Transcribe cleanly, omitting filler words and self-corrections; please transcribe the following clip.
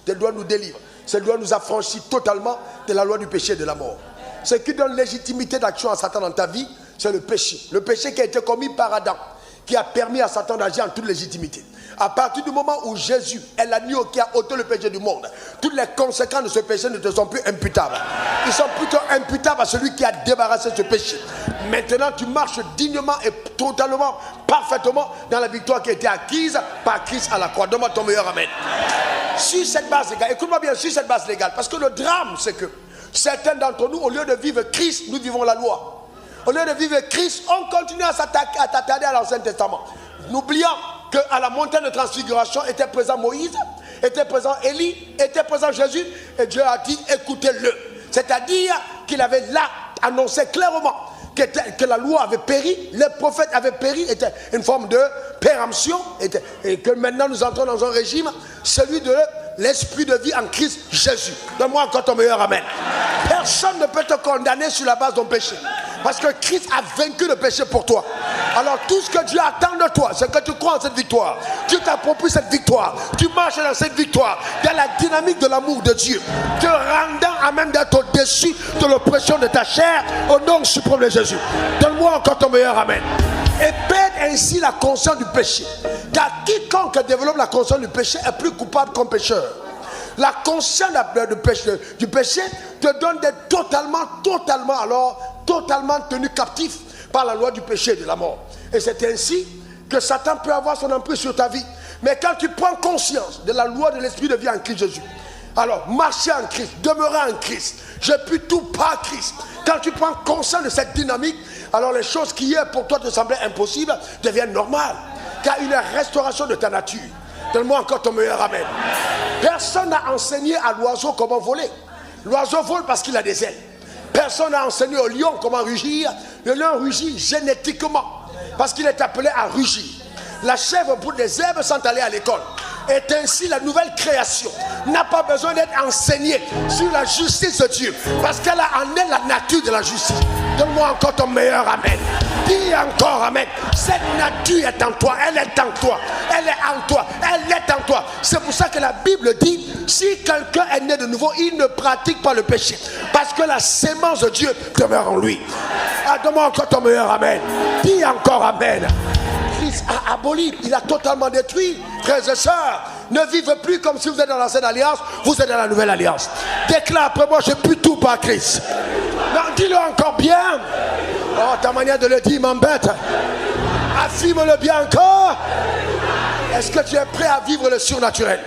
cette loi nous délivre. Cette loi nous affranchit totalement de la loi du péché et de la mort. Ce qui donne légitimité d'action à Satan dans ta vie, c'est le péché. Le péché qui a été commis par Adam, qui a permis à Satan d'agir en toute légitimité. À partir du moment où Jésus est l'agneau qui a ôté le péché du monde, toutes les conséquences de ce péché ne te sont plus imputables. Ils sont plutôt imputables à celui qui a débarrassé ce péché. Maintenant, tu marches dignement et totalement, parfaitement dans la victoire qui a été acquise par Christ à la croix. Donne-moi ton meilleur amen. Sur cette base légale, écoute-moi bien, sur cette base légale, parce que le drame, c'est que certains d'entre nous, au lieu de vivre Christ, nous vivons la loi. Au lieu de vivre Christ, on continue à s'attarder à l'Ancien Testament, n'oubliant qu'à la montagne de transfiguration était présent Moïse, était présent Élie, était présent Jésus, et Dieu a dit écoutez-le. C'est-à-dire qu'il avait là annoncé clairement que la loi avait péri, les prophètes avaient péri, était une forme de péremption, et que maintenant nous entrons dans un régime, celui de l'esprit de vie en Christ Jésus. Donne-moi encore ton meilleur amen. Personne ne peut te condamner sur la base de ton péché. Parce que Christ a vaincu le péché pour toi. Alors tout ce que Dieu attend de toi, c'est que tu crois en cette victoire. Tu t'appropries cette victoire. Tu marches dans cette victoire. Dans la dynamique de l'amour de Dieu. Te rendant à même d'être au-dessus de l'oppression de ta chair au nom suprême de Jésus. Donne-moi encore ton meilleur amen. Et perd ainsi la conscience du péché. Car quiconque développe la conscience du péché est plus coupable qu'un pécheur. La conscience du péché te donne d'être totalement tenu captif par la loi du péché et de la mort. Et c'est ainsi que Satan peut avoir son emprise sur ta vie. Mais quand tu prends conscience de la loi de l'esprit de vie en Christ Jésus, alors marcher en Christ, demeurer en Christ, je puis tout par Christ. Quand tu prends conscience de cette dynamique, alors les choses qui hier pour toi te semblaient impossibles deviennent normales. Car il y a une restauration de ta nature. Donne-moi encore ton meilleur amen. Personne n'a enseigné à l'oiseau comment voler. L'oiseau vole parce qu'il a des ailes. Personne n'a enseigné au lion comment rugir. Le lion rugit génétiquement parce qu'il est appelé à rugir. La chèvre pour des herbes sans aller à l'école. Et ainsi la nouvelle création n'a pas besoin d'être enseignée sur la justice de Dieu parce qu'elle a en elle la nature de la justice. Donne-moi encore ton meilleur amen. Dis encore amen. Cette nature est en toi, elle est en toi, elle est en toi, elle est en toi. C'est pour ça que la Bible dit, si quelqu'un est né de nouveau, il ne pratique pas le péché parce que la sémence de Dieu demeure en lui. Ah, donne-moi encore ton meilleur amen. Dis encore amen. Christ a aboli, il a totalement détruit. Frères et sœurs, ne vivez plus comme si vous êtes dans l'ancienne alliance, vous êtes dans la nouvelle alliance. Déclare après moi, je puis tout par Christ. Non, dis-le encore bien. Oh, ta manière de le dire m'embête. Affirme-le bien encore. Est-ce que tu es prêt à vivre le surnaturel?